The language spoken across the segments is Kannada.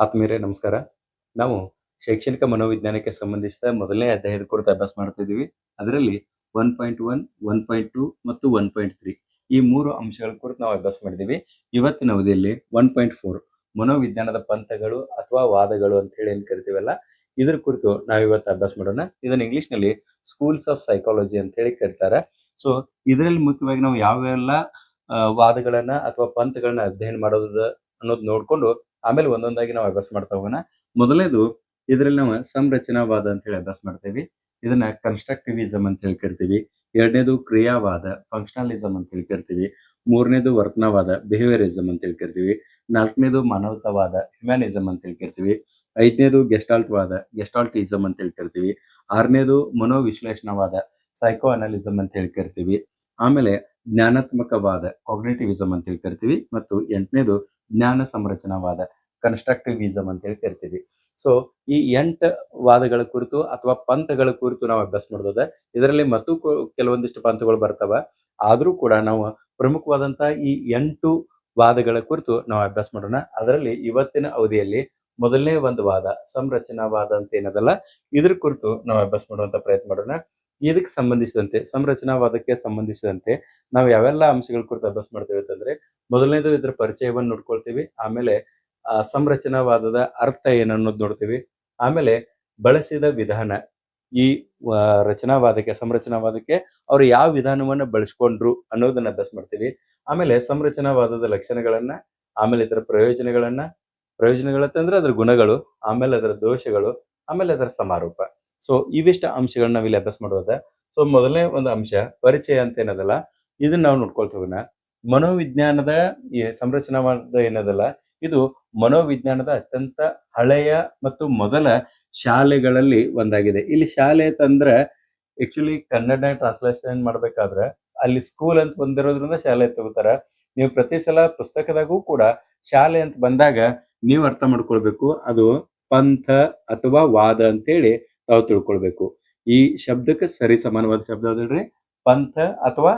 ಆತ್ಮೀಯರೇ ನಮಸ್ಕಾರ. ನಾವು ಶೈಕ್ಷಣಿಕ ಮನೋವಿಜ್ಞಾನಕ್ಕೆ ಸಂಬಂಧಿಸಿದ ಮೊದಲನೇ ಅಧ್ಯಾಯದ ಕುರಿತು ಅಭ್ಯಾಸ ಮಾಡ್ತಿದ್ದೀವಿ. ಅದರಲ್ಲಿ 1.1, 1.2 ಮತ್ತು 1.3 ಈ 3 ಅಂಶಗಳ ಕುರಿತು ನಾವು ಅಭ್ಯಾಸ ಮಾಡಿದ್ದೀವಿ. ಇವತ್ತಿನ ಅವಧಿಯಲ್ಲಿ 1.4 ಮನೋವಿಜ್ಞಾನದ ಪಂಥಗಳು ಅಥವಾ ವಾದಗಳು ಅಂತ ಹೇಳಿ ಏನ್ ಕರಿತೀವಲ್ಲ, ಇದ್ರ ಕುರಿತು ನಾವು ಇವತ್ತು ಅಭ್ಯಾಸ ಮಾಡೋಣ. ಇದನ್ನ ಇಂಗ್ಲಿಷ್ನಲ್ಲಿ ಸ್ಕೂಲ್ಸ್ ಆಫ್ ಸೈಕಾಲಜಿ ಅಂತ ಹೇಳಿ ಕರೀತಾರೆ. ಸೊ ಇದರಲ್ಲಿ ಮುಖ್ಯವಾಗಿ ನಾವು ಯಾವೆಲ್ಲ ವಾದಗಳನ್ನ ಅಥವಾ ಪಂಥಗಳನ್ನ ಅಧ್ಯಯನ ಮಾಡೋದು ಅನ್ನೋದು ನೋಡ್ಕೊಂಡು ಆಮೇಲೆ ಒಂದೊಂದಾಗಿ ನಾವು ಅಭ್ಯಾಸ ಮಾಡ್ತಾ ಹೋಗೋಣ. ಮೊದಲನೇದು ಇದರಲ್ಲಿ ನಾವು ಸಂರಚನಾವಾದ ಅಂತ ಹೇಳಿ ಅಭ್ಯಾಸ ಮಾಡ್ತೇವೆ. ಇದನ್ನ ಕನ್ಸ್ಟ್ರಕ್ಟಿವಿಸಮ್ ಅಂತ ಹೇಳಿ ಕರಿತೀವಿ. ಎರಡನೇದು ಕ್ರಿಯಾವಾದ ಫಂಕ್ಷನಲಿಸಮ್ ಅಂತ ಹೇಳಿ ಕರಿತೀವಿ. ಮೂರನೇದು ವರ್ತನವಾದ ಬಿಹೇವಿಯರಿಸಮ್ ಅಂತ ಹೇಳಿ ಕರಿತೀವಿ. ನಾಲ್ಕನೇದು ಮಾನವತಾವಾದ ಹ್ಯುಮ್ಯಾನಿಸಮ್ ಅಂತ ಹೇಳಿ ಕರಿತೀವಿ. ಐದನೇದು ಗೆಸ್ಟಾಲ್ಟ್ವಾದ ಗೆಸ್ಟಾಲ್ಟಿಸಮ್ ಅಂತ ಹೇಳಿ ಕರಿತೀವಿ. ಆರನೇದು ಮನೋವಿಶ್ಲೇಷಣವಾದ ಸೈಕೋ ಅನಾಲಿಸಮ್ ಅಂತ ಹೇಳಿ ಕರಿತೀವಿ. ಆಮೇಲೆ ಜ್ಞಾನಾತ್ಮಕವಾದ ಕಾಗ್ನಿಟಿವಿಸಮ್ ಅಂತ ಹೇಳಿ ಕರಿತೀವಿ. ಮತ್ತು ಎಂಟನೇದು ಜ್ಞಾನ ಸಂರಚನಾವಾದ ಕನ್ಸ್ಟ್ರಕ್ಟಿವಿಸಮ್ ಅಂತ ಹೇಳಿ ಕರಿತೀವಿ. ಸೊ ಈ 8 ವಾದಗಳ ಕುರಿತು ಅಥವಾ ಪಂಥಗಳ ಕುರಿತು ನಾವು ಅಭ್ಯಾಸ ಮಾಡೋದ. ಇದರಲ್ಲಿ ಮತ್ತು ಕೆಲವೊಂದಿಷ್ಟು ಪಂಥಗಳು ಬರ್ತಾವ. ಆದ್ರೂ ಕೂಡ ನಾವು ಪ್ರಮುಖವಾದಂತಹ ಈ 8 ವಾದಗಳ ಕುರಿತು ನಾವು ಅಭ್ಯಾಸ ಮಾಡೋಣ. ಅದರಲ್ಲಿ ಇವತ್ತಿನ ಅವಧಿಯಲ್ಲಿ ಮೊದಲನೇ ಒಂದು ವಾದ ಸಂರಚನಾವಾದ ಅಂತ ಏನದಲ್ಲ, ಇದ್ರ ಕುರಿತು ನಾವು ಅಭ್ಯಾಸ ಮಾಡುವಂತ ಪ್ರಯತ್ನ ಮಾಡೋಣ. ಇದಕ್ಕೆ ಸಂಬಂಧಿಸಿದಂತೆ ಸಂರಚನಾವಾದಕ್ಕೆ ಸಂಬಂಧಿಸಿದಂತೆ ನಾವು ಯಾವೆಲ್ಲ ಅಂಶಗಳ ಕುರಿತು ಅಭ್ಯಾಸ ಮಾಡ್ತೇವೆ ಅಂತಂದ್ರೆ, ಮೊದಲನೇದು ಇದ್ರ ಪರಿಚಯವನ್ನು ನೋಡ್ಕೊಳ್ತೀವಿ. ಆಮೇಲೆ ಸಂರಚನಾವಾದದ ಅರ್ಥ ಏನನ್ನೋದು ನೋಡ್ತೀವಿ. ಆಮೇಲೆ ಬಳಸಿದ ವಿಧಾನ, ಈ ಸಂರಚನಾವಾದಕ್ಕೆ ಅವ್ರು ಯಾವ ವಿಧಾನವನ್ನ ಬಳಸ್ಕೊಂಡ್ರು ಅನ್ನೋದನ್ನ ಅಭ್ಯಾಸ ಮಾಡ್ತೀವಿ. ಆಮೇಲೆ ಸಂರಚನಾವಾದದ ಲಕ್ಷಣಗಳನ್ನ, ಆಮೇಲೆ ಇದರ ಪ್ರಯೋಜನಗಳಂತಂದ್ರೆ ಅದ್ರ ಗುಣಗಳು, ಆಮೇಲೆ ಅದರ ದೋಷಗಳು, ಆಮೇಲೆ ಅದರ ಸಮಾರೋಪ. ಸೊ ಇವಿಷ್ಟ ಅಂಶಗಳನ್ನ ನಾವಿಲ್ಲಿ ಅಭ್ಯಾಸ ಮಾಡೋದ. ಸೊ ಮೊದಲನೇ ಒಂದು ಅಂಶ ಪರಿಚಯ ಅಂತ ಏನದಲ್ಲ, ಇದನ್ನ ನಾವು ನೋಡ್ಕೊಳ್ತಾ ಹೋಗೋಣ. ಮನೋವಿಜ್ಞಾನದ ಈ ಸಂರಚನಾವಾದ ಏನದಲ್ಲ, ಇದು ಮನೋವಿಜ್ಞಾನದ ಅತ್ಯಂತ ಹಳೆಯ ಮತ್ತು ಮೊದಲ ಶಾಲೆಗಳಲ್ಲಿ ಒಂದಾಗಿದೆ. ಇಲ್ಲಿ ಶಾಲೆ ಅಂತಂದ್ರೆ ಆಕ್ಚುಲಿ ಕನ್ನಡ ಟ್ರಾನ್ಸ್ಲೇಷನ್ ಮಾಡ್ಬೇಕಾದ್ರೆ ಅಲ್ಲಿ ಸ್ಕೂಲ್ ಅಂತ ಬಂದಿರೋದ್ರಿಂದ ಶಾಲೆ ತಗೋತಾರ. ನೀವು ಪ್ರತಿ ಸಲ ಪುಸ್ತಕದಾಗೂ ಕೂಡ ಶಾಲೆ ಅಂತ ಬಂದಾಗ ನೀವು ಅರ್ಥ ಮಾಡ್ಕೊಳ್ಬೇಕು, ಅದು ಪಂಥ ಅಥವಾ ವಾದ ಅಂತೇಳಿ ತಾವು ತಿಳ್ಕೊಳ್ಬೇಕು. ಈ ಶಬ್ದಕ್ಕೆ ಸರಿ ಸಮಾನವಾದ ಶಬ್ದ ಅದಲ್ರಿ, ಪಂಥ ಅಥವಾ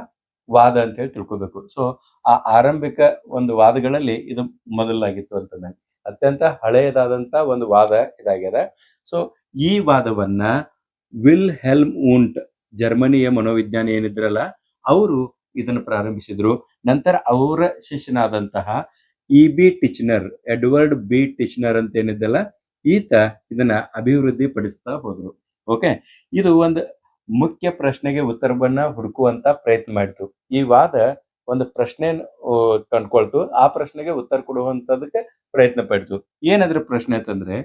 ವಾದ ಅಂತ ಹೇಳಿ ತಿಳ್ಕೊಬೇಕು. ಸೊ ಆ ಆರಂಭಿಕ ಒಂದು ವಾದಗಳಲ್ಲಿ ಇದು ಮೊದಲಾಗಿತ್ತು ಅಂತಂದ್ರೆ ಅತ್ಯಂತ ಹಳೆಯದಾದಂತ ಒಂದು ವಾದ ಇದಾಗ್ಯದ. ಸೊ ಈ ವಾದವನ್ನ ವಿಲ್ ಹೆಲ್ಮ್ ಊಂಟ್ ಜರ್ಮನಿಯ ಮನೋವಿಜ್ಞಾನಿ ಏನಿದ್ರಲ್ಲ, ಅವರು ಇದನ್ನು ಪ್ರಾರಂಭಿಸಿದ್ರು. ನಂತರ ಅವರ ಶಿಷ್ಯನಾದಂತಹ ಎಡ್ವರ್ಡ್ ಬಿ ಟಿಚ್ನರ್ ಅಂತ ಏನಿದ್ದಲ್ಲ, ಈತ ಇದನ್ನ ಅಭಿವೃದ್ಧಿ ಪಡಿಸ್ತಾ ಹೋದ್ರು. ಓಕೆ, ಇದು ಒಂದು ಮುಖ್ಯ ಪ್ರಶ್ನೆಗೆ ಉತ್ತರವನ್ನ ಹುಡುಕುವಂತ ಪ್ರಯತ್ನ ಮಾಡಿತು. ಈ ವಾದ ಒಂದು ಪ್ರಶ್ನೆ ಕಂಡ್ಕೊಳ್ತು, ಆ ಪ್ರಶ್ನೆಗೆ ಉತ್ತರ ಕೊಡುವಂತದಕ್ಕೆ ಪ್ರಯತ್ನ ಪಡ್ತು. ಏನಾದ್ರೂ ಪ್ರಶ್ನೆ ಅಂತಂದ್ರೆ,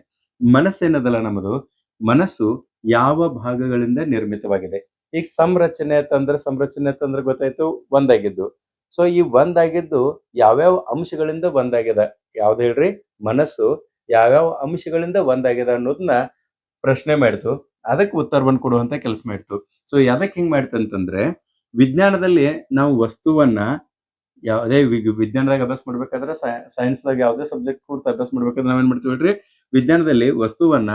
ಮನಸ್ಸೇನದಲ್ಲ ನಮ್ಮದು, ಮನಸ್ಸು ಯಾವ ಭಾಗಗಳಿಂದ ನಿರ್ಮಿತವಾಗಿದೆ? ಈಗ ಸಂರಚನೆ ಅಂತಂದ್ರೆ ಗೊತ್ತಾಯ್ತು, ಒಂದಾಗಿದ್ದು. ಸೊ ಈ ಒಂದಾಗಿದ್ದು ಯಾವ್ಯಾವ ಅಂಶಗಳಿಂದ ಒಂದಾಗಿದೆ? ಯಾವ್ದು ಹೇಳ್ರಿ? ಮನಸ್ಸು ಯಾವ್ಯಾವ ಅಂಶಗಳಿಂದ ಒಂದಾಗಿದೆ ಅನ್ನೋದನ್ನ ಪ್ರಶ್ನೆ ಮಾಡ್ತು. ಅದಕ್ಕೆ ಉತ್ತರವನ್ನು ಕೊಡುವಂತ ಕೆಲಸ ಮಾಡ್ತು. ಸೊ ಯಾವ್ದಕ್ ಹಿಂಗ್ ಮಾಡ್ತಂತಂದ್ರೆ, ವಿಜ್ಞಾನದಲ್ಲಿ ನಾವು ವಸ್ತುವನ್ನ ಯಾವುದೇ ವಿಜ್ಞಾನದಾಗ ಅಭ್ಯಾಸ ಮಾಡ್ಬೇಕಾದ್ರೆ, ಸೈನ್ಸ್ದಾಗ ಯಾವುದೇ ಸಬ್ಜೆಕ್ಟ್ ಕುರಿತು ಅಭ್ಯಾಸ ಮಾಡ್ಬೇಕಾದ್ರೆ ನಾವೇನ್ ಮಾಡ್ತೀವಿ ಹೇಳ್ರಿ, ವಿಜ್ಞಾನದಲ್ಲಿ ವಸ್ತುವನ್ನ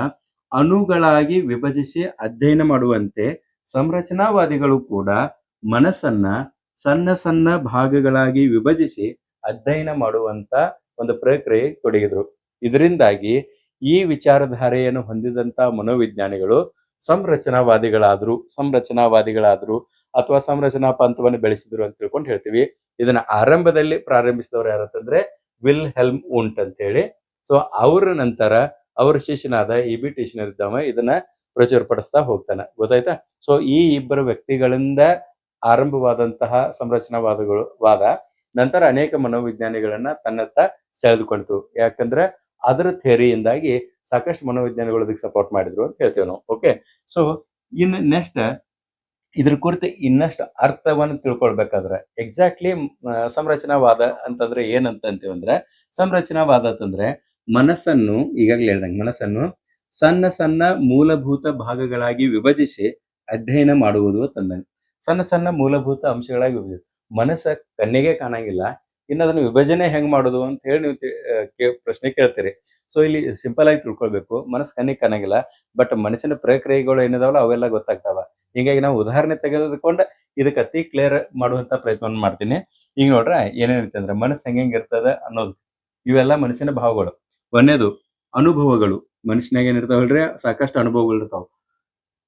ಅಣುಗಳಾಗಿ ವಿಭಜಿಸಿ ಅಧ್ಯಯನ ಮಾಡುವಂತೆ ಸಂರಚನಾವಾದಿಗಳು ಕೂಡ ಮನಸ್ಸನ್ನ ಸಣ್ಣ ಸಣ್ಣ ಭಾಗಗಳಾಗಿ ವಿಭಜಿಸಿ ಅಧ್ಯಯನ ಮಾಡುವಂತ ಒಂದು ಪ್ರಕ್ರಿಯೆ ತೊಡಗಿದ್ರು. ಇದರಿಂದಾಗಿ ಈ ವಿಚಾರಧಾರೆಯನ್ನು ಹೊಂದಿದಂತ ಮನೋವಿಜ್ಞಾನಿಗಳು ಸಂರಚನಾವಾದಿಗಳಾದ್ರು ಅಥವಾ ಸಂರಚನಾ ಪಂಥವನ್ನು ಬೆಳೆಸಿದ್ರು ಅಂತ ತಿಳ್ಕೊಂಡು ಹೇಳ್ತೀವಿ. ಇದನ್ನ ಆರಂಭದಲ್ಲಿ ಪ್ರಾರಂಭಿಸಿದವರು ಯಾರಂತಂದ್ರೆ ವಿಲ್ ಹೆಲ್ಮ್ ಊಂಟ್ ಅಂತ ಹೇಳಿ. ಸೊ ಅವ್ರ ನಂತರ ಅವ್ರ ಶಿಷ್ಯನಾದ ಇಬಿ ಟಿಚ್ನರ್ ಇದ್ದವ ಇದನ್ನ ಪ್ರಚುರಪಡಿಸ್ತಾ ಹೋಗ್ತಾನ. ಗೊತ್ತಾಯ್ತಾ? ಸೊ ಈ ಇಬ್ಬರು ವ್ಯಕ್ತಿಗಳಿಂದ ಆರಂಭವಾದಂತಹ ವಾದ ನಂತರ ಅನೇಕ ಮನೋವಿಜ್ಞಾನಿಗಳನ್ನ ತನ್ನತ್ತ ಸೆಳೆದುಕೊಳ್ತು. ಯಾಕಂದ್ರೆ ಅದರ ಥಿಯರಿಯಿಂದಾಗಿ ಸಾಕಷ್ಟು ಮನೋವಿಜ್ಞಾನಿಗಳು ಅದಕ್ಕೆ ಸಪೋರ್ಟ್ ಮಾಡಿದ್ರು ಅಂತ ಹೇಳ್ತೇವೆ ನಾವು. ಓಕೆ, ಸೊ ಇನ್ನು ನೆಕ್ಸ್ಟ್ ಇದ್ರ ಕುರಿತು ಇನ್ನಷ್ಟು ಅರ್ಥವನ್ನು ತಿಳ್ಕೊಳ್ಬೇಕಾದ್ರೆ ಎಕ್ಸಾಕ್ಟ್ಲಿ ಸಂರಚನಾವಾದ ಅಂತಂದ್ರೆ ಏನಂತ ಅಂತೀವಂದ್ರೆ, ಸಂರಚನಾವಾದ ಅಂತಂದ್ರೆ ಮನಸ್ಸನ್ನು, ಈಗಾಗಲೇ ಹೇಳ್ದಂಗೆ ಮನಸ್ಸನ್ನು ಸಣ್ಣ ಸಣ್ಣ ಮೂಲಭೂತ ಭಾಗಗಳಾಗಿ ವಿಭಜಿಸಿ ಅಧ್ಯಯನ ಮಾಡುವುದು ತಂದಂಗೆ. ಸಣ್ಣ ಸಣ್ಣ ಮೂಲಭೂತ ಅಂಶಗಳಾಗಿ ವಿಭಜಿಸಿ. ಮನಸ್ಸ ಕಣ್ಣಿಗೆ ಕಾಣಂಗಿಲ್ಲ, ಇನ್ನು ಅದನ್ನು ವಿಭಜನೆ ಹೆಂಗ್ ಮಾಡುದು ಅಂತ ಹೇಳಿ ನೀವು ಪ್ರಶ್ನೆ ಕೇಳ್ತೀರಿ. ಸೊ ಇಲ್ಲಿ ಸಿಂಪಲ್ ಆಗಿ ತಿಳ್ಕೊಳ್ಬೇಕು, ಮನಸ್ಸು ಕಣ್ಣಿಗೆ ಕಾಣಂಗಿಲ್ಲ, ಬಟ್ ಮನಸ್ಸಿನ ಪ್ರಕ್ರಿಯೆಗಳು ಏನಿದಾವಲ್ಲ ಅವೆಲ್ಲ ಗೊತ್ತಾಗ್ತಾವ. ಹೀಗಾಗಿ ನಾವು ಉದಾಹರಣೆ ತೆಗೆದುಕೊಂಡು ಇದಕ್ಕೆ ಅತಿ ಕ್ಲಿಯರ್ ಮಾಡುವಂತ ಪ್ರಯತ್ನವನ್ನು ಮಾಡ್ತೀನಿ. ಈಗ ನೋಡ್ರ ಏನೇನೈತೆ ಅಂದ್ರೆ, ಮನಸ್ಸು ಹೆಂಗೆ ಇರ್ತದ ಅನ್ನೋದು, ಇವೆಲ್ಲ ಮನಸ್ಸಿನ ಭಾವಗಳು. ಒಂದೇದು ಅನುಭವಗಳು ಮನುಷ್ಯನಾಗ ಏನಿರ್ತಾವಲ್ರಿ ಸಾಕಷ್ಟು ಅನುಭವಗಳು ಇರ್ತಾವ.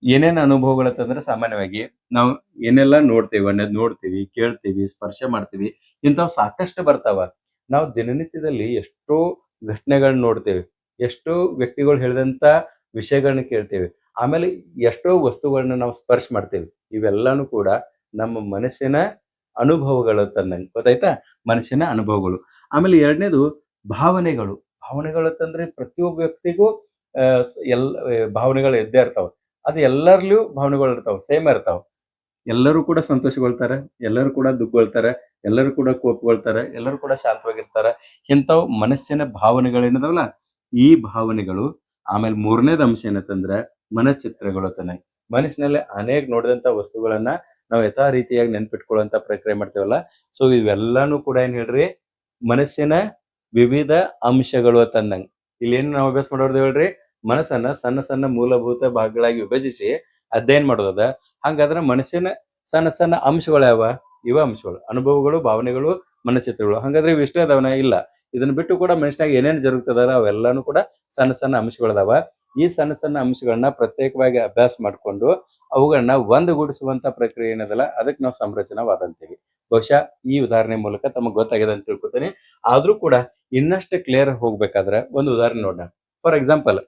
ಏನೇನ್ ಅನುಭವಗಳು ಅಂತಂದ್ರೆ ಸಾಮಾನ್ಯವಾಗಿ ನಾವು ಏನೆಲ್ಲಾ ನೋಡ್ತೇವಿ ಅನ್ನೋದ್ ನೋಡ್ತೀವಿ, ಕೇಳ್ತೀವಿ, ಸ್ಪರ್ಶ ಮಾಡ್ತೀವಿ. ಇಂಥವು ಸಾಕಷ್ಟು ಬರ್ತಾವ. ನಾವು ದಿನನಿತ್ಯದಲ್ಲಿ ಎಷ್ಟೋ ಘಟನೆಗಳನ್ನ ನೋಡ್ತೇವೆ. ಎಷ್ಟೋ ವ್ಯಕ್ತಿಗಳು ಹೇಳಿದಂತ ವಿಷಯಗಳನ್ನ ಕೇಳ್ತೇವೆ. ಆಮೇಲೆ ಎಷ್ಟೋ ವಸ್ತುಗಳನ್ನ ನಾವು ಸ್ಪರ್ಶ ಮಾಡ್ತೇವೆ. ಇವೆಲ್ಲಾನು ಕೂಡ ನಮ್ಮ ಮನಸ್ಸಿನ ಅನುಭವಗಳು ತಂದಂಗೆ ಗೊತ್ತಾಯ್ತಾ? ಮನಸ್ಸಿನ ಅನುಭವಗಳು. ಆಮೇಲೆ ಎರಡನೇದು ಭಾವನೆಗಳು. ಭಾವನೆಗಳು ಅಂತಂದ್ರೆ ಪ್ರತಿಯೊಬ್ಬ ವ್ಯಕ್ತಿಗೂ ಭಾವನೆಗಳು ಇದ್ದೇ ಇರ್ತಾವ. ಅದು ಎಲ್ಲರಲ್ಲೂ ಭಾವನೆಗಳು ಇರ್ತಾವ, ಸೇಮ್ ಇರ್ತಾವ. ಎಲ್ಲರೂ ಕೂಡ ಸಂತೋಷಗೊಳ್ತಾರೆ, ಎಲ್ಲರೂ ಕೂಡ ದುಃಖಗೊಳ್ತಾರೆ, ಎಲ್ಲರೂ ಕೂಡ ಕೋಪಗೊಳ್ತಾರೆ, ಎಲ್ಲರೂ ಕೂಡ ಶಾಂತವಾಗಿರ್ತಾರೆ. ಇಂಥವು ಮನಸ್ಸಿನ ಭಾವನೆಗಳೇನದಾವಲ್ಲ, ಈ ಭಾವನೆಗಳು. ಆಮೇಲೆ ಮೂರನೇದು ಅಂಶ ಏನಂತಂದ್ರೆ ಮನಚಿತ್ರಗಳು ತಾನೆ. ಮನಸ್ಸಿನಲ್ಲಿ ಅನೇಕ ನೋಡಿದಂತ ವಸ್ತುಗಳನ್ನ ನಾವು ಯಥಾ ರೀತಿಯಾಗಿ ನೆನ್ಪಿಟ್ಕೊಳ್ಳುವಂತ ಪ್ರಕ್ರಿಯೆ ಮಾಡ್ತೇವಲ್ಲ. ಸೊ ಇವೆಲ್ಲಾನು ಕೂಡ ಏನ್ ಹೇಳ್ರಿ, ಮನಸ್ಸಿನ ವಿವಿಧ ಅಂಶಗಳು ಅಂತಂದಂಗ. ಇಲ್ಲಿ ಏನ್ ನಾವು ಅಭ್ಯಾಸ ಮಾಡೋದು ಹೇಳ್ರಿ, ಮನಸ್ಸನ್ನ ಸಣ್ಣ ಸಣ್ಣ ಮೂಲಭೂತ ಭಾಗಗಳಾಗಿ ವಿಭಜಿಸಿ ಅಧ್ಯಯನ ಮಾಡೋದದ. ಹಂಗಾದ್ರೆ ಮನಸ್ಸಿನ ಸಣ್ಣ ಸಣ್ಣ ಅಂಶಗಳು ಯಾವ? ಇವ ಅಂಶಗಳು, ಅನುಭವಗಳು, ಭಾವನೆಗಳು, ಮನಚಿತ್ರಗಳು. ಹಂಗಾದ್ರೆ ಇವು ಇಷ್ಟೇ ಅದಾವನ? ಇಲ್ಲ. ಇದನ್ನ ಬಿಟ್ಟು ಕೂಡ ಮನುಷ್ಯನಾಗ ಏನೇನ್ ಜరుగుತ್ತದ ಅವೆಲ್ಲಾನು ಕೂಡ ಸಣ್ಣ ಸಣ್ಣ ಅಂಶಗಳದಾವ. ಈ ಸಣ್ಣ ಸಣ್ಣ ಅಂಶಗಳನ್ನ ಪ್ರತ್ಯೇಕವಾಗಿ ಅಭ್ಯಾಸ ಮಾಡ್ಕೊಂಡು ಅವುಗಳನ್ನ ಒಂದುಗೂಡಿಸುವಂತ ಪ್ರಕ್ರಿಯೆ ಏನದಲ್ಲ, ಅದಕ್ಕೆ ನಾವು ಸಂರಚನಾವಾದ ಅಂತೀವಿ. ಬಹುಶಃ ಈ ಉದಾಹರಣೆ ಮೂಲಕ ತಮಗೆ ಗೊತ್ತಾಗಿದೆ ಅಂತ ತಿಳ್ಕೊತೀನಿ. ಆದ್ರೂ ಕೂಡ ಇನ್ನಷ್ಟು ಕ್ಲಿಯರ್ ಹೋಗ್ಬೇಕಾದ್ರೆ ಒಂದು ಉದಾಹರಣೆ ನೋಡೋಣ. ಫಾರ್ ಎಕ್ಸಾಂಪಲ್,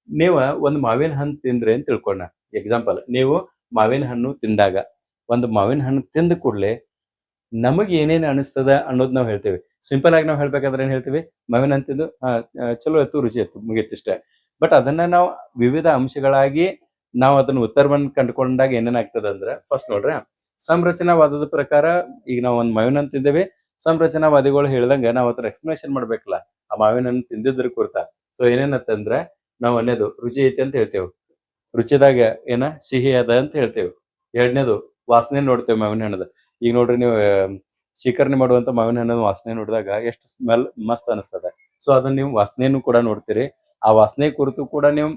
ನೀವ ಒಂದು ಮಾವಿನ ಹಣ್ಣು ತಿಂದ್ರಿ ಅಂತ ತಿಳ್ಕೊಳ್ಳೋಣ. ಎಕ್ಸಾಂಪಲ್, ನೀವು ಮಾವಿನ ಹಣ್ಣು ತಿಂದಾಗ, ಒಂದು ಮಾವಿನ ಹಣ್ಣು ತಿಂದ ಕೂಡಲೇ ನಮಗೆ ಏನೇನು ಅನಿಸ್ತದ ಅನ್ನೋದು ನಾವು ಹೇಳ್ತೇವೆ. ಸಿಂಪಲ್ ಆಗಿ ನಾವು ಹೇಳ್ಬೇಕಾದ್ರೆ ಏನ್ ಹೇಳ್ತೀವಿ? ಮಾವಿನ ಹಣ್ಣು ತಿಂದು ಚಲೋ ಇತ್ತು, ರುಚಿ ಇತ್ತು, ಮುಗೀತಿಷ್ಟೇ. ಬಟ್ ಅದನ್ನ ನಾವು ವಿವಿಧ ಅಂಶಗಳಾಗಿ ನಾವು ಅದನ್ನ ಉತ್ತರವನ್ನು ಕಂಡುಕೊಂಡಾಗ ಏನೇನಾಗ್ತದೆ ಅಂದ್ರೆ, ಫಸ್ಟ್ ನೋಡ್ರಿ, ಸಂರಚನಾವಾದದ ಪ್ರಕಾರ ಈಗ ನಾವು ಒಂದು ಮಾವಿನ ಹಣ್ಣು ತಿಂದೇವೆ. ಸಂರಚನಾವಾದಿಗಳು ಹೇಳ್ದಂಗೆ ನಾವು ಅದ್ರ ಎಕ್ಸ್ಪ್ಲನೇಷನ್ ಮಾಡ್ಬೇಕಲ್ಲ, ಆ ಮಾವಿನ ಹಣ್ಣು ತಿಂದಿದ್ರ ಕುರಿತ. ಸೊ ಏನೇನತ್ತಂದ್ರೆ, ನಾವು ಒಂದೇದು ರುಚಿ ಐತಿ ಅಂತ ಹೇಳ್ತೇವೆ. ರುಚಿದಾಗ ಏನ ಸಿಹಿ ಅದ ಅಂತ ಹೇಳ್ತೇವೆ. ಎರಡನೇದು ವಾಸನೆ ನೋಡ್ತೇವೆ ಮಾವಿನ ಹಣ್ಣದ. ಈಗ ನೋಡ್ರಿ, ನೀವು ಶೇಖರಣೆ ಮಾಡುವಂತ ಮಾವಿನ ಹಣ್ಣದ ವಾಸನೆ ನೋಡಿದಾಗ ಎಷ್ಟು ಸ್ಮೆಲ್ ಮಸ್ತ್ ಅನಿಸ್ತದೆ. ಸೊ ಅದನ್ನ ನೀವು ವಾಸನೆಯನ್ನು ಕೂಡ ನೋಡ್ತೀರಿ. ಆ ವಾಸನೆ ಕುರಿತು ಕೂಡ ನೀವು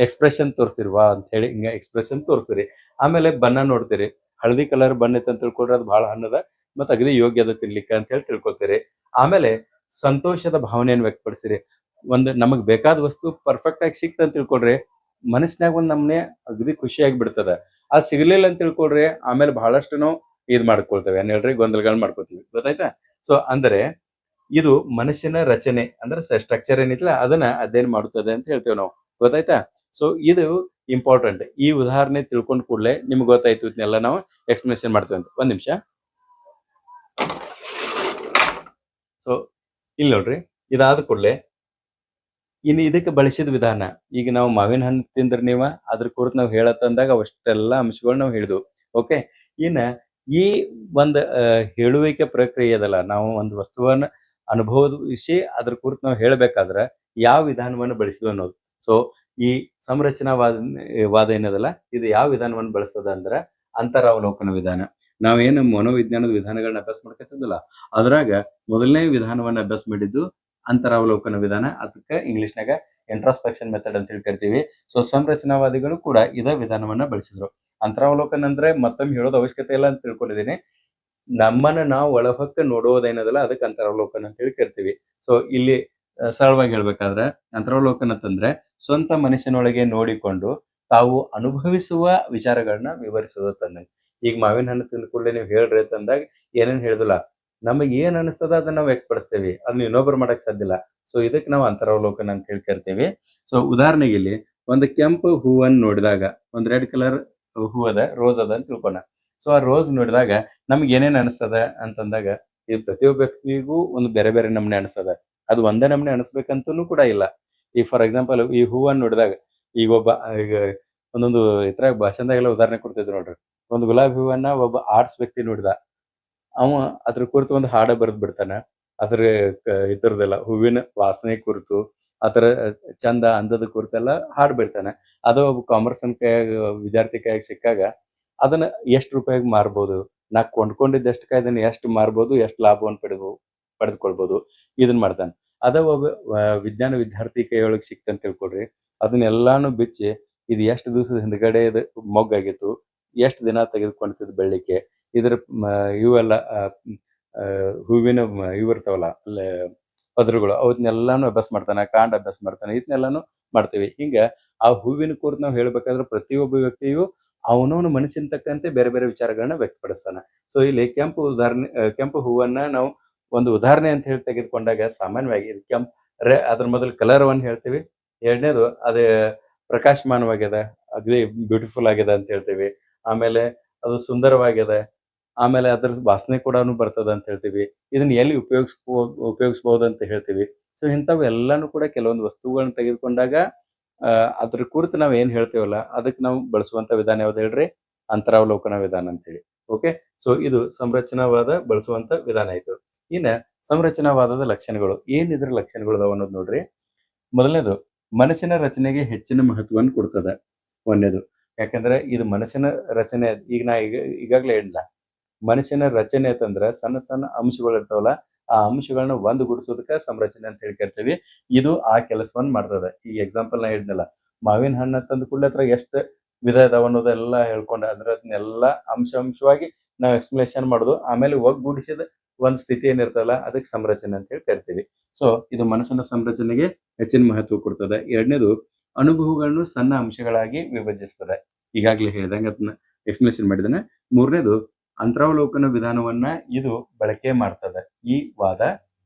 ಎಕ್ಸ್ಪ್ರೆಷನ್ ತೋರಿಸ್ತೀರಿ, ವಾ ಅಂತ ಹೇಳಿ ಹಿಂಗ ಎಕ್ಸ್ಪ್ರೆಷನ್ ತೋರಿಸ್ತೀರಿ. ಆಮೇಲೆ ಬಣ್ಣ ನೋಡ್ತೀರಿ. ಹಳದಿ ಕಲರ್ ಬಣ್ಣ ಇತ್ತು ಅಂತ ತಿಳ್ಕೊಂಡ್ರೆ ಅದು ಬಹಳ ಹಣ್ಣದ ಮತ್ತೆ ಅಗದಿ ಯೋಗ್ಯ ಅದ ತಿನ್ಲಿಕ್ಕೆ ಅಂತ ಹೇಳಿ ತಿಳ್ಕೊತೀರಿ. ಆಮೇಲೆ ಸಂತೋಷದ ಭಾವನೆಯನ್ನು ವ್ಯಕ್ತಪಡಿಸಿರಿ. ಒಂದು ನಮಗ್ ಬೇಕಾದ ವಸ್ತು ಪರ್ಫೆಕ್ಟ್ ಆಗಿ ಸಿಕ್ತ ಅಂತ ತಿಳ್ಕೊಳ್ರಿ, ಮನಸ್ಸಿನಾಗ ಒಂದ್ ನಮ್ನೆ ಅಗದಿ ಖುಷಿಯಾಗಿ ಬಿಡ್ತದ. ಅದ್ ಸಿಗ್ಲಿಲ್ಲ ಅಂತ ತಿಳ್ಕೊಳ್ರಿ, ಆಮೇಲೆ ಬಹಳಷ್ಟು ನಾವು ಇದ್ ಮಾಡ್ಕೊಳ್ತೇವೆ, ಏನ್ ಹೇಳ್ರಿ, ಗೊಂದಲಗಳನ್ನ ಮಾಡ್ಕೊತೀವಿ. ಗೊತ್ತಾಯ್ತಾ? ಸೊ ಅಂದ್ರೆ ಇದು ಮನಸ್ಸಿನ ರಚನೆ ಅಂದ್ರೆ ಸ್ಟ್ರಕ್ಚರ್ ಏನಿತ್ತಲ್ಲ ಅದನ್ನ ಅಧ್ಯಯನ ಮಾಡುತ್ತದೆ ಅಂತ ಹೇಳ್ತೇವೆ ನಾವು. ಗೊತ್ತಾಯ್ತಾ? ಸೊ ಇದು ಇಂಪಾರ್ಟೆಂಟ್. ಈ ಉದಾಹರಣೆ ತಿಳ್ಕೊಂಡ್ ಕೂಡಲೇ ನಿಮ್ಗೆ ಗೊತ್ತಾಯ್ತು ಇದನ್ನೆಲ್ಲ ನಾವು ಎಕ್ಸ್ಪ್ಲನೇಷನ್ ಮಾಡ್ತೇವೆ ಅಂತ. ಒಂದ್ ನಿಮಿಷ. ಸೊ ಇಲ್ಲಿ ನೋಡ್ರಿ, ಇದಾದ ಕೂಡಲೇ ಇನ್ನು ಇದಕ್ಕೆ ಬಳಸಿದ ವಿಧಾನ. ಈಗ ನಾವು ಮಾವಿನ ಹಣ್ಣು ತಿಂದ್ರೆ ನೀವ ಅದ್ರ ಕುರಿತು ನಾವು ಹೇಳತ್ತಂದಾಗ ಅವಷ್ಟೆಲ್ಲ ಅಂಶಗಳು ನಾವು ಹೇಳಿದ್ವು. ಓಕೆ. ಇನ್ನ ಈ ಒಂದು ಹೇಳುವಿಕೆ ಪ್ರಕ್ರಿಯೆ ಅದಲ್ಲ, ನಾವು ಒಂದು ವಸ್ತುವನ್ನ ಅನುಭವಿಸಿ ಅದ್ರ ಕುರಿತು ನಾವು ಹೇಳ್ಬೇಕಾದ್ರೆ ಯಾವ ವಿಧಾನವನ್ನು ಬಳಸಿದ್ವು ಅನ್ನೋದು. ಸೊ ಈ ವಾದ ಏನದಲ್ಲ, ಇದು ಯಾವ ವಿಧಾನವನ್ನು ಬಳಸ್ತದ ಅಂದ್ರೆ ಅಂತರಾವಲೋಕನ ವಿಧಾನ. ನಾವೇನು ಮನೋವಿಜ್ಞಾನದ ವಿಧಾನಗಳನ್ನ ಅಭ್ಯಾಸ ಮಾಡ್ಕೊತಿದ್ವಲ್ಲ, ಅದ್ರಾಗ ಮೊದಲನೇ ವಿಧಾನವನ್ನ ಅಭ್ಯಾಸ ಮಾಡಿದ್ದು ಅಂತರಾವಲೋಕನ ವಿಧಾನ. ಅದಕ್ಕೆ ಇಂಗ್ಲಿಷ್ನಾಗ ಇಂಟ್ರಾಸ್ಪೆಕ್ಷನ್ ಮೆಥಡ್ ಅಂತ ಹೇಳಿ ಕರಿತೀವಿ. ಸೊ ಸಂರಚನಾವಾದಿಗಳು ಕೂಡ ಇದೇ ವಿಧಾನವನ್ನ ಬಳಸಿದ್ರು. ಅಂತರಾವಲೋಕನ ಅಂದ್ರೆ ಮತ್ತೊಮ್ಮೆ ಹೇಳೋದು ಅವಶ್ಯಕತೆ ಇಲ್ಲ ಅಂತ ತಿಳ್ಕೊಂಡಿದ್ದೀನಿ. ನಮ್ಮನ್ನ ನಾವು ಒಳಹೊಕ್ಕ ನೋಡುವುದೇನದಲ್ಲ, ಅದಕ್ಕೆ ಅಂತರಾವಲೋಕನ ಅಂತ ಹೇಳಿ ಕರಿತೀವಿ. ಸೊ ಇಲ್ಲಿ ಸರಳವಾಗಿ ಹೇಳ್ಬೇಕಾದ್ರೆ ಅಂತರಾವಲೋಕನ ಅಂತಂದ್ರೆ ಸ್ವಂತ ಮನಸ್ಸಿನೊಳಗೆ ನೋಡಿಕೊಂಡು ತಾವು ಅನುಭವಿಸುವ ವಿಚಾರಗಳನ್ನ ವಿವರಿಸೋದು ತಂದಂಗೆ. ಈಗ ಮಾವಿನ ಹಣ್ಣು ತಿಂದ ಕೂಡಲೇ ನೀವು ಹೇಳ್ರಿ ಅಂತಂದಾಗ ಏನೇನ್ ಹೇಳುದಿಲ್ಲ, ನಮಗೆ ಏನ್ ಅನಿಸ್ತದ ಅದನ್ನ ನಾವು ವ್ಯಕ್ತಪಡಿಸ್ತೇವೆ. ಅದನ್ನ ಇನ್ನೊಬ್ರು ಮಾಡಕ್ ಸಾಧ್ಯ ಇಲ್ಲ. ಸೊ ಇದಕ್ಕೆ ನಾವು ಅಂತರಾವಲೋಕನ ಅಂತ ಹೇಳಿ ಕರಿತೇವೆ. ಸೊ ಉದಾಹರಣೆಗೆ ಇಲ್ಲಿ ಒಂದು ಕೆಂಪು ಹೂವನ್ನು ನೋಡಿದಾಗ, ಒಂದು ರೆಡ್ ಕಲರ್ ಹೂ ಅದ, ರೋಸ್ ಅದ ಅಂತ ತಿಳ್ಕೊಣ. ಸೊ ಆ ರೋಸ್ ನೋಡಿದಾಗ ನಮ್ಗೆ ಏನೇನ್ ಅನಿಸ್ತದ ಅಂತಂದಾಗ, ಈ ಪ್ರತಿಯೊಬ್ಬ ವ್ಯಕ್ತಿಗೂ ಒಂದು ಬೇರೆ ಬೇರೆ ನಮ್ನೆ ಅನಿಸ್ತದ. ಅದು ಒಂದೇ ನಮ್ನೆ ಅನಿಸ್ಬೇಕಂತೂ ಕೂಡ ಇಲ್ಲ. ಈಗ ಫಾರ್ ಎಕ್ಸಾಂಪಲ್ ಈ ಹೂವನ್ನು ನೋಡಿದಾಗ, ಈಗ ಒಂದೊಂದು ಇತರ ಭಾಷಣದಾಗೆಲ್ಲ ಉದಾಹರಣೆ ಕೊಡ್ತಿದ್ರು ನೋಡ್ರಿ. ಒಂದು ಗುಲಾಬಿ ಹೂವನ್ನ ಒಬ್ಬ ಆರ್ಟ್ಸ್ ವ್ಯಕ್ತಿ ನೋಡಿದ, ಅವ ಅದ್ರ ಕುರಿತು ಒಂದು ಹಾಡ ಬರೆದ್ ಬಿಡ್ತಾನ. ಅದ್ರ ಇದ್ರದೆಲ್ಲ ಹೂವಿನ ವಾಸನೆ ಕುರಿತು, ಅದರ ಚಂದ ಅಂದದ ಕುರಿತೆಲ್ಲ ಹಾಡ್ ಬಿಡ್ತಾನೆ. ಅದು ಒಬ್ಬ ಕಾಮರ್ಸ್ ಕೈಯಾಗ ವಿದ್ಯಾರ್ಥಿ ಕೈಯಾಗ ಸಿಕ್ಕಾಗ ಅದನ್ನ ಎಷ್ಟು ರೂಪಾಯಿಗೆ ಮಾರ್ಬೋದು, ನಾ ಕೊಂಡ್ಕೊಂಡಿದ್ದಷ್ಟಕ್ಕೆ ಇದನ್ನ ಎಷ್ಟು ಮಾರ್ಬೋದು, ಎಷ್ಟು ಲಾಭವನ್ನು ಪಡೆದುಕೊಳ್ಬೋದು, ಇದನ್ನ ಮಾಡ್ತಾನೆ. ಅದ ಒಬ್ಬ ವಿಜ್ಞಾನ ವಿದ್ಯಾರ್ಥಿ ಕೈಯೊಳಗೆ ಸಿಕ್ತಂತ ತಿಳ್ಕೊಳ್ರಿ, ಅದನ್ನೆಲ್ಲಾನು ಬಿಚ್ಚಿ ಇದು ಎಷ್ಟು ದಿವಸದ ಹಿಂದ್ಗಡೆ ಇದು ಮೊಗ್ಗಾಗಿತ್ತು, ಎಷ್ಟು ದಿನ ತೆಗೆದುಕೊಂಡಿದ್ದು ಬೆಳಿಗ್ಗೆ, ಇದ್ರ ಇವೆಲ್ಲ ಹೂವಿನ ಇವು ಇರ್ತಾವಲ್ಲ, ಅಲ್ಲೇ ಪದರುಗಳು ಅವನ್ನೆಲ್ಲಾನು ಅಭ್ಯಾಸ ಮಾಡ್ತಾನೆ, ಕಾಂಡ ಅಭ್ಯಾಸ ಮಾಡ್ತಾನೆ, ಇದನ್ನೆಲ್ಲಾನು ಮಾಡ್ತೀವಿ. ಹಿಂಗ ಆ ಹೂವಿನ ಕುರಿತು ನಾವು ಹೇಳ್ಬೇಕಾದ್ರೆ ಪ್ರತಿಯೊಬ್ಬ ವ್ಯಕ್ತಿಯು ಅವನವನ ಮನಸ್ಸಿನ ತಕ್ಕಂತೆ ಬೇರೆ ಬೇರೆ ವಿಚಾರಗಳನ್ನ ವ್ಯಕ್ತಪಡಿಸ್ತಾನ. ಸೊ ಇಲ್ಲಿ ಕೆಂಪು ಹೂವನ್ನ ನಾವು ಒಂದು ಉದಾಹರಣೆ ಅಂತ ಹೇಳಿ ತೆಗೆದುಕೊಂಡಾಗ ಸಾಮಾನ್ಯವಾಗಿ ಇದು ಅದ್ರ ಮೊದಲು ಕಲರ್ ಒನ್ ಹೇಳ್ತೀವಿ. ಎರಡನೇದು ಅದೇ ಪ್ರಕಾಶಮಾನವಾಗ್ಯದ, ಅಗದಿ ಬ್ಯೂಟಿಫುಲ್ ಆಗಿದೆ ಅಂತ ಹೇಳ್ತೀವಿ. ಆಮೇಲೆ ಅದು ಸುಂದರವಾಗಿದೆ. ಆಮೇಲೆ ಅದ್ರ ವಾಸನೆ ಕೂಡನು ಬರ್ತದ ಅಂತ ಹೇಳ್ತೀವಿ. ಇದನ್ನ ಎಲ್ಲಿ ಉಪಯೋಗಿಸ್ಬೋದು ಅಂತ ಹೇಳ್ತೀವಿ. ಸೊ ಇಂಥವು ಎಲ್ಲಾನು ಕೂಡ ಕೆಲವೊಂದು ವಸ್ತುಗಳನ್ನ ತೆಗೆದುಕೊಂಡಾಗ ಅದ್ರ ಕುರಿತು ನಾವ್ ಏನ್ ಹೇಳ್ತೀವಲ್ಲ ಅದಕ್ಕೆ ನಾವು ಬಳಸುವಂತ ವಿಧಾನ ಯಾವ್ದು ಹೇಳ್ರಿ? ಅಂತರಾವಲೋಕನ ವಿಧಾನ ಅಂತೇಳಿ. ಓಕೆ. ಸೊ ಇದು ಸಂರಚನಾವಾದ ಬಳಸುವಂತ ವಿಧಾನ ಆಯ್ತು. ಇನ್ನ ಸಂರಚನಾವಾದದ ಲಕ್ಷಣಗಳು. ಏನ್ ಇದ್ರ ಲಕ್ಷಣಗಳು ಅದಾವ ಅನ್ನೋದು ನೋಡ್ರಿ. ಮೊದಲನೇದು, ಮನಸ್ಸಿನ ರಚನೆಗೆ ಹೆಚ್ಚಿನ ಮಹತ್ವವನ್ನು ಕೊಡ್ತದೆ. ಒಂದನೇದು. ಯಾಕಂದ್ರೆ ಇದು ಮನಸ್ಸಿನ ರಚನೆ. ಈಗಾಗ್ಲೇ ಹೇಳಿಲ್ಲ, ಮನಸ್ಸಿನ ರಚನೆ ಅಂತಂದ್ರ ಸಣ್ಣ ಸಣ್ಣ ಅಂಶಗಳು ಇರ್ತಾವಲ್ಲ, ಆ ಅಂಶಗಳನ್ನ ಒಂದುಗೂಡಿಸೋದಕ್ಕ ಸಂರಚನೆ ಅಂತ ಹೇಳಿ ಕರಿತೀವಿ. ಇದು ಆ ಕೆಲಸವನ್ನ ಮಾಡ್ತದೆ. ಈ ಎಕ್ಸಾಂಪಲ್ ನಾ ಹೇಳಿದ್ನಲ್ಲ, ಮಾವಿನ ಹಣ್ಣು ತಂದ ಕೂಡಲೇ ಅದ್ರ ಎಷ್ಟು ವಿಧ ಇದಾವ ಅನ್ನೋದೆಲ್ಲ ಹೇಳ್ಕೊಂಡ ಅಂದ್ರೆ ಅದನ್ನೆಲ್ಲ ಅಂಶವಾಗಿ ನಾವು ಎಕ್ಸ್ಪ್ಲೇಷನ್ ಮಾಡೋದು. ಆಮೇಲೆ ಒಗ್ಗೂಡಿಸಿದ ಒಂದ್ ಸ್ಥಿತಿ ಏನಿರ್ತಲ್ಲ ಅದಕ್ಕೆ ಸಂರಚನೆ ಅಂತ ಹೇಳಿ ಕರಿತೀವಿ. ಸೊ ಇದು ಮನಸ್ಸಿನ ಸಂರಚನೆಗೆ ಹೆಚ್ಚಿನ ಮಹತ್ವ ಕೊಡ್ತದೆ. ಎರಡನೇದು, ಅನುಭವಗಳನ್ನು ಸಣ್ಣ ಅಂಶಗಳಾಗಿ ವಿಭಜಿಸ್ತದೆ. ಈಗಾಗಲೇ ಹೇಳ್ದಂಗೆ ಅದನ್ನ ಎಕ್ಸ್ಪ್ಲೇಷನ್ ಮಾಡಿದಾನೆ. ಮೂರನೇದು, ಅಂತರಾವಲೋಕನ ವಿಧಾನವನ್ನ ಇದು ಬಳಕೆ ಮಾಡ್ತದೆ. ಈ ವಾದ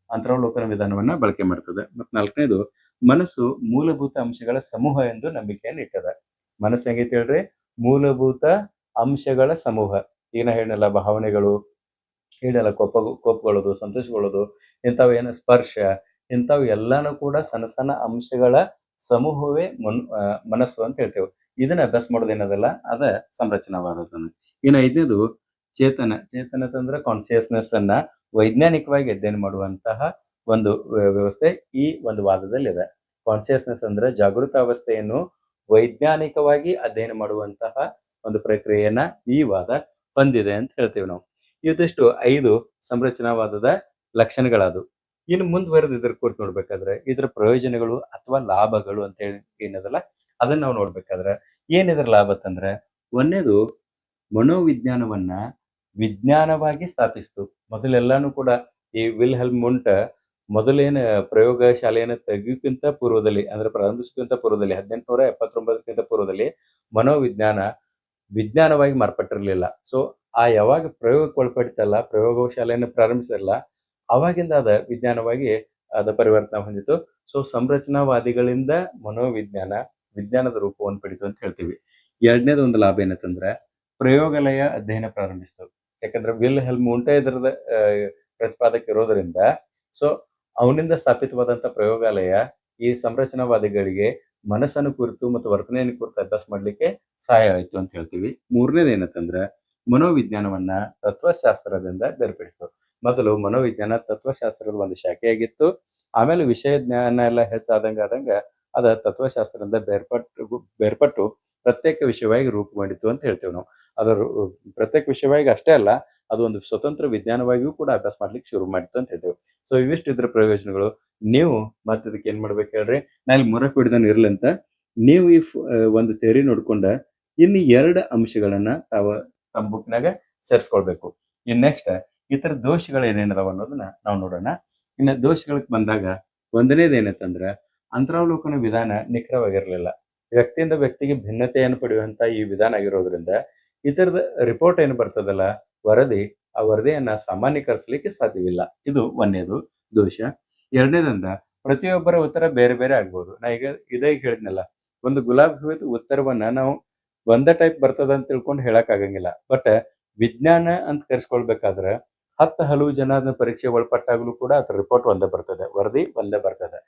ಅಂತರಾವಲೋಕನ ವಿಧಾನವನ್ನ ಬಳಕೆ ಮಾಡ್ತದೆ. ಮತ್ ನಾಲ್ಕನೇದು, ಮನಸ್ಸು ಮೂಲಭೂತ ಅಂಶಗಳ ಸಮೂಹ ಎಂದು ನಂಬಿಕೆಯನ್ನು ಇಟ್ಟದ. ಮನಸ್ಸು ಹೆಂಗೈತಿ ಹೇಳ್ರಿ? ಮೂಲಭೂತ ಅಂಶಗಳ ಸಮೂಹ. ಈಗ ನಾ ಹೇಳಿನಲ್ಲ, ಭಾವನೆಗಳು, ಹೇಳಿನಲ್ಲ, ಕೋಪಗೊಳ್ಳೋದು, ಸಂತೋಷಗೊಳ್ಳೋದು, ಇಂಥವು ಏನು ಸ್ಪರ್ಶ, ಇಂಥವು ಎಲ್ಲಾನು ಕೂಡ ಸಣ್ಣ ಸಣ್ಣ ಅಂಶಗಳ ಸಮೂಹವೇ ಮನಸ್ಸು ಅಂತ ಹೇಳ್ತೇವೆ. ಇದನ್ನ ಅಭ್ಯಾಸ ಮಾಡೋದು ಏನದಲ್ಲ ಅದ ಸಂರಚನಾವಾದದನ್ನ. ಇನ್ನು ಐದನೇದು, ಚೇತನ ಅಂತಂದ್ರೆ ಕಾನ್ಸಿಯಸ್ನೆಸ್ ಅನ್ನ ವೈಜ್ಞಾನಿಕವಾಗಿ ಅಧ್ಯಯನ ಮಾಡುವಂತಹ ಒಂದು ವ್ಯವಸ್ಥೆ ಈ ಒಂದು ವಾದದಲ್ಲಿ ಇದೆ. ಕಾನ್ಸಿಯಸ್ನೆಸ್ ಅಂದ್ರೆ ಜಾಗೃತ ಅವಸ್ಥೆಯನ್ನು ವೈಜ್ಞಾನಿಕವಾಗಿ ಅಧ್ಯಯನ ಮಾಡುವಂತಹ ಒಂದು ಪ್ರಕ್ರಿಯೆಯನ್ನ ಈ ವಾದ ಹೊಂದಿದೆ ಅಂತ ಹೇಳ್ತೀವಿ ನಾವು. ಇದಿಷ್ಟು 5 ಸಂರಚನಾವಾದದ ಲಕ್ಷಣಗಳದು. ಇನ್ನು ಮುಂದುವರೆದು ಇದ್ರ ಕುರಿತು ನೋಡ್ಬೇಕಾದ್ರೆ ಇದ್ರ ಪ್ರಯೋಜನಗಳು ಅಥವಾ ಲಾಭಗಳು ಅಂತ ಹೇಳಿ ಏನದಲ್ಲ ಅದನ್ನ ನಾವು ನೋಡ್ಬೇಕಾದ್ರೆ ಏನಿದ್ರ ಲಾಭ ಅಂತಂದ್ರೆ, ಒಂದನೇದು, ಮನೋವಿಜ್ಞಾನವನ್ನ ವಿಜ್ಞಾನವಾಗಿ ಸ್ಥಾಪಿಸ್ತು. ಮೊದಲೆಲ್ಲಾನು ಕೂಡ ಈ ವಿಲ್ಹೆಲ್ಮ್ ಮುಂಟ್ ಮೊದಲೇನ ಪ್ರಯೋಗ ಶಾಲೆಯನ್ನ ತೆಗಿಯೋಕ್ಕಿಂತ ಪೂರ್ವದಲ್ಲಿ ಅಂದ್ರೆ ಪ್ರಾರಂಭಿಸೋಕ್ಕಿಂತ ಪೂರ್ವದಲ್ಲಿ 1879ಕ್ಕಿಂತ ಪೂರ್ವದಲ್ಲಿ ಮನೋವಿಜ್ಞಾನ ವಿಜ್ಞಾನವಾಗಿ ಮಾರ್ಪಟ್ಟಿರ್ಲಿಲ್ಲ. ಸೊ ಯಾವಾಗ ಪ್ರಯೋಗಕ್ಕೆ ಒಳಪಡಿತಲ್ಲ, ಪ್ರಯೋಗ ಶಾಲೆಯನ್ನು ಪ್ರಾರಂಭಿಸಲ್ಲ, ಅವಾಗಿಂದ ಅದ ವಿಜ್ಞಾನವಾಗಿ ಅದ ಪರಿವರ್ತನೆ ಹೊಂದಿತು. ಸೊ ಸಂರಚನಾವಾದಿಗಳಿಂದ ಮನೋವಿಜ್ಞಾನ ವಿಜ್ಞಾನದ ರೂಪವನ್ನು ಪಡಿತು ಅಂತ ಹೇಳ್ತೀವಿ. ಎರಡನೇದು ಒಂದು ಲಾಭ ಏನಂತಂದ್ರೆ, ಪ್ರಯೋಗಾಲಯ ಅಧ್ಯಯನ ಪ್ರಾರಂಭಿಸಿತು. ಯಾಕಂದ್ರೆ ವಿಲ್ಹೆಲ್ಮ್ ಮುಂಟ್ ಇದರದ ಪ್ರತಿಪಾದಕ ಇರೋದ್ರಿಂದ ಸೊ ಅವನಿಂದ ಸ್ಥಾಪಿತವಾದಂತ ಪ್ರಯೋಗಾಲಯ ಈ ಸಂರಚನಾವಾದಿಗಳಿಗೆ ಮನಸ್ಸನ್ನು ಕುರಿತು ಮತ್ತು ವರ್ತನೆಯನ್ನು ಕುರಿತು ಅಭ್ಯಾಸ ಮಾಡ್ಲಿಕ್ಕೆ ಸಹಾಯ ಆಯ್ತು ಅಂತ ಹೇಳ್ತೀವಿ. ಮೂರನೇದು ಏನಂತಂದ್ರೆ, ಮನೋವಿಜ್ಞಾನವನ್ನ ತತ್ವಶಾಸ್ತ್ರದಿಂದ ಬೇರ್ಪಡಿಸಿತು. ಮೊದಲು ಮನೋವಿಜ್ಞಾನ ತತ್ವಶಾಸ್ತ್ರದ ಒಂದು ಶಾಖೆಯಾಗಿತ್ತು. ಆಮೇಲೆ ವಿಷಯ ಜ್ಞಾನ ಎಲ್ಲ ಹೆಚ್ಚಾದಂಗ ಅದ ತತ್ವಶಾಸ್ತ್ರದಿಂದ ಬೇರ್ಪಟ್ಟು ಪ್ರತ್ಯೇಕ ವಿಷಯವಾಗಿ ರೂಪುಗೊಂಡಿತು ಅಂತ ಹೇಳ್ತೇವೆ ನಾವು. ಅದರ ಪ್ರತ್ಯೇಕ ವಿಷಯವಾಗಿ ಅಷ್ಟೇ ಅಲ್ಲ, ಅದು ಒಂದು ಸ್ವತಂತ್ರ ವಿಜ್ಞಾನವಾಗಿಯೂ ಕೂಡ ಅಭ್ಯಾಸ ಮಾಡ್ಲಿಕ್ಕೆ ಶುರು ಮಾಡಿತು ಅಂತ ಹೇಳ್ತೇವೆ. ಸೊ ಇವಿಷ್ಟು ಇದ್ರ ಪ್ರಯೋಜನಗಳು. ನೀವು ಮತ್ತೆ ಇದಕ್ಕೆ ಏನ್ ಮಾಡ್ಬೇಕು ಹೇಳ್ರಿ? ನಾ ಇಲ್ಲಿ ಮೊರಕ್ ಹಿಡಿದನ್ ಇರ್ಲಿ ಅಂತ ನೀವು ಈ ಒಂದು ಥಿಯರಿ ನೋಡ್ಕೊಂಡ ಇನ್ನು 2 ಅಂಶಗಳನ್ನ ತಮ್ಮ ಬುಕ್ನಾಗ ಸೇರ್ಸ್ಕೊಳ್ಬೇಕು. ಇನ್ ನೆಕ್ಸ್ಟ್ ಇತರ ದೋಷಗಳು ಏನೇನದಾವ ಅನ್ನೋದನ್ನ ನಾವು ನೋಡೋಣ. ಇನ್ನು ದೋಷಗಳಿಗೆ ಬಂದಾಗ ಒಂದನೇದು ಏನಂತಂದ್ರ, ಅಂತರಾವಲೋಕನ ವಿಧಾನ ನಿಖರವಾಗಿರ್ಲಿಲ್ಲ. ವ್ಯಕ್ತಿಯಿಂದ ವ್ಯಕ್ತಿಗೆ ಭಿನ್ನತೆಯನ್ನು ಪಡೆಯುವಂತ ಈ ವಿಧಾನ ಆಗಿರೋದ್ರಿಂದ ಇದರದ ರಿಪೋರ್ಟ್ ಏನು ಬರ್ತದಲ್ಲ, ವರದಿ, ಆ ವರದಿಯನ್ನ ಸಾಮಾನ್ಯೀಕರಿಸಲಿಕ್ಕೆ ಸಾಧ್ಯವಿಲ್ಲ. ಇದು ಒಂದನೇದು ದೋಷ. ಎರಡನೇದಂದ್ರ, ಪ್ರತಿಯೊಬ್ಬರ ಉತ್ತರ ಬೇರೆ ಬೇರೆ ಆಗ್ಬೋದು. ನಾ ಈಗ ಇದೇ ಹೇಳಿದ್ನಲ್ಲ, ಒಂದು ಗುಲಾಬಿ ಹೂವಿನ ಉತ್ತರವನ್ನ ನಾವು ಒಂದೇ ಟೈಪ್ ಬರ್ತದ ಅಂತ ತಿಳ್ಕೊಂಡು ಹೇಳಕ್ ಆಗಂಗಿಲ್ಲ. ಬಟ್ ವಿಜ್ಞಾನ ಅಂತ ಕರೆಸ್ಕೊಳ್ಬೇಕಾದ್ರೆ 10 ಹಲವು ಜನ ಅದನ್ನ ಪರೀಕ್ಷೆ ಒಳಪಟ್ಟಾಗ್ಲೂ ಕೂಡ ಅದ್ರ ರಿಪೋರ್ಟ್ ಒಂದೇ ಬರ್ತದೆ, ವರದಿ ಒಂದೇ ಬರ್ತದೆ.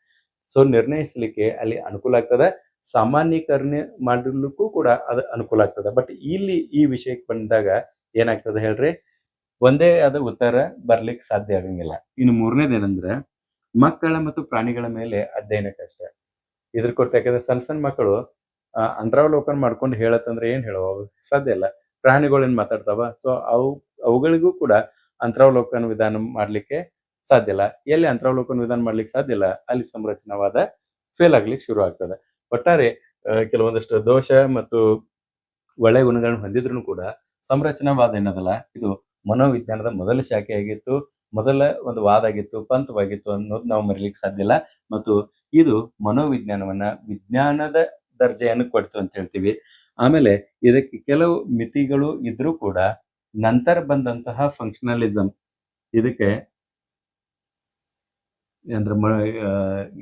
ಸೊ ನಿರ್ಣಯಿಸಲಿಕ್ಕೆ ಅಲ್ಲಿ ಅನುಕೂಲ ಆಗ್ತದೆ, ಸಾಮಾನ್ಯೀಕರಣ ಮಾಡಲಿಕ್ಕೂ ಕೂಡ ಅದು ಅನುಕೂಲ ಆಗ್ತದೆ. ಬಟ್ ಇಲ್ಲಿ ಈ ವಿಷಯಕ್ಕೆ ಬಂದಾಗ ಏನಾಗ್ತದೆ ಹೇಳ್ರಿ? ಒಂದೇ ಆದ ಉತ್ತರ ಬರ್ಲಿಕ್ಕೆ ಸಾಧ್ಯ ಆಗಂಗಿಲ್ಲ. ಇನ್ನು ಮೂರನೇದೇನಂದ್ರೆ, ಮಕ್ಕಳ ಮತ್ತು ಪ್ರಾಣಿಗಳ ಮೇಲೆ ಅಧ್ಯಯನ ಕಷ್ಟ. ಇದ್ರ ಕೊಟ್ಟು ಯಾಕಂದ್ರೆ ಸಣ್ಣ ಮಕ್ಕಳು ಅಂತರಾವಲೋಕನ ಮಾಡ್ಕೊಂಡು ಹೇಳತ್ತಂದ್ರೆ ಏನ್ ಹೇಳೋ ಸಾಧ್ಯ ಇಲ್ಲ. ಪ್ರಾಣಿಗಳೇನ್ ಮಾತಾಡ್ತಾವ? ಸೊ ಅವುಗಳಿಗೂ ಕೂಡ ಅಂತರಾವಲೋಕನ ವಿಧಾನ ಮಾಡ್ಲಿಕ್ಕೆ ಸಾಧ್ಯ ಇಲ್ಲ. ಎಲ್ಲಿ ಅಂತರಾವಲೋಕನ ವಿಧಾನ ಮಾಡ್ಲಿಕ್ಕೆ ಸಾಧ್ಯ ಇಲ್ಲ, ಅಲ್ಲಿ ಸಂರಚನಾವಾದ ಫೇಲ್ ಆಗ್ಲಿಕ್ಕೆ ಶುರು ಆಗ್ತದೆ. ಒಟ್ಟಾರೆ ಕೆಲವೊಂದಷ್ಟು ದೋಷ ಮತ್ತು ಒಳ್ಳೆ ಗುಣಗಳನ್ನು ಹೊಂದಿದ್ರು ಕೂಡ ಸಂರಚನಾವಾದ ಏನದಲ್ಲ ಇದು ಮನೋವಿಜ್ಞಾನದ ಮೊದಲ ಶಾಖೆಯಾಗಿತ್ತು. ಮೊದಲ ಒಂದು ವಾದ ಆಗಿತ್ತು, ಪಂಥವಾಗಿತ್ತು ಅನ್ನೋದು ನಾವು ಮರಿಲಿಕ್ಕೆ ಸಾಧ್ಯ ಇಲ್ಲ. ಮತ್ತು ಇದು ಮನೋವಿಜ್ಞಾನವನ್ನ ವಿಜ್ಞಾನದ ದರ್ಜೆಯನ್ನು ಕೊಡ್ತು ಅಂತ ಹೇಳ್ತೀವಿ. ಆಮೇಲೆ ಇದಕ್ಕೆ ಕೆಲವು ಮಿತಿಗಳು ಇದ್ರೂ ಕೂಡ ನಂತರ ಬಂದಂತಹ ಫಂಕ್ಷನಲಿಸಂ ಇದಕ್ಕೆ ಅಂದ್ರೆ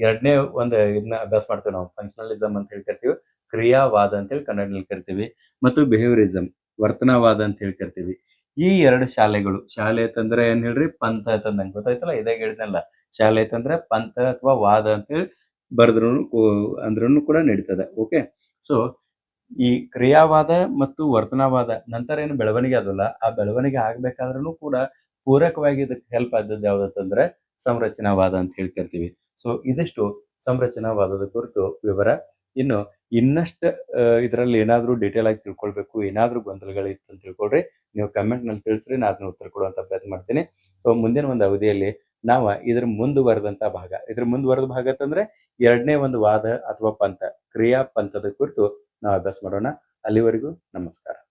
ಎರಡನೇ ಒಂದು ಇದನ್ನ ಅಭ್ಯಾಸ ಮಾಡ್ತೀವಿ ನಾವು, ಫಂಕ್ಷನಲಿಸಂ ಅಂತ ಹೇಳಿ ಕರಿತೀವಿ, ಕ್ರಿಯಾವಾದ ಅಂತ ಹೇಳಿ ಕನ್ನಡದಲ್ಲಿ ಕರಿತೀವಿ, ಮತ್ತು ಬಿಹೇವಿಯರಿಸಂ ವರ್ತನವಾದ ಅಂತ ಹೇಳಿ ಕರಿತೀವಿ. ಈ ಎರಡು ಶಾಲೆಗಳು, ಶಾಲೆ ಅಂತಂದ್ರೆ ಏನ್ ಹೇಳ್ರಿ, ಪಂಥ ಅಂತಂದಂಗೆ ಗೊತ್ತಾಯ್ತಲ್ಲ, ಇದಾಗ ಹೇಳಿದ್ನಲ್ಲ, ಶಾಲೆ ಅಂತಂದ್ರೆ ಪಂಥ ಅಥವಾ ವಾದ ಅಂತ ಹೇಳಿ ಬರೆದ್ರು ಅಂದ್ರೂ ಕೂಡ ನಡೀತದೆ. ಓಕೆ, ಸೊ ಈ ಕ್ರಿಯಾವಾದ ಮತ್ತು ವರ್ತನವಾದ ನಂತರ ಏನು ಬೆಳವಣಿಗೆ ಆದಲ್ಲ, ಆ ಬೆಳವಣಿಗೆ ಆಗ್ಬೇಕಾದ್ರೂ ಕೂಡ ಪೂರಕವಾಗಿ ಇದಕ್ಕೆ ಹೆಲ್ಪ್ ಆದದ್ದು ಯಾವ್ದಂತಂದ್ರೆ ಸಂರಚನಾವಾದ ಅಂತ ಹೇಳಿ ಕರಿತೀವಿ. ಸೊ ಇದಿಷ್ಟು ಸಂರಚನಾವಾದದ ಕುರಿತು ವಿವರ. ಇನ್ನು ಇನ್ನಷ್ಟು ಇದರಲ್ಲಿ ಏನಾದ್ರೂ ಡೀಟೇಲ್ ಆಗಿ ತಿಳ್ಕೊಳ್ಬೇಕು, ಏನಾದ್ರೂ ಗೊಂದಲಗಳಿತ್ತು ಅಂತ ತಿಳ್ಕೊಳ್ರಿ, ನೀವು ಕಮೆಂಟ್ ನಲ್ಲಿ ತಿಳಿಸ್ರಿ, ನಾನು ಅದನ್ನ ಉತ್ತರ ಕೊಡುವಂತ ಪ್ರಯತ್ನ ಮಾಡ್ತೀನಿ. ಸೊ ಮುಂದಿನ ಒಂದು ಅವಧಿಯಲ್ಲಿ ನಾವು ಇದ್ರ ಮುಂದುವರೆದಂತ ಭಾಗ, ಇದ್ರ ಮುಂದುವರೆದ ಭಾಗ ಅಂತಂದ್ರೆ ಎರಡನೇ ಒಂದು ವಾದ ಅಥವಾ ಪಂಥ, ಕ್ರಿಯಾ ಪಂಥದ ಕುರಿತು ನಾವು ಅಭ್ಯಾಸ ಮಾಡೋಣ. ಅಲ್ಲಿವರೆಗೂ ನಮಸ್ಕಾರ.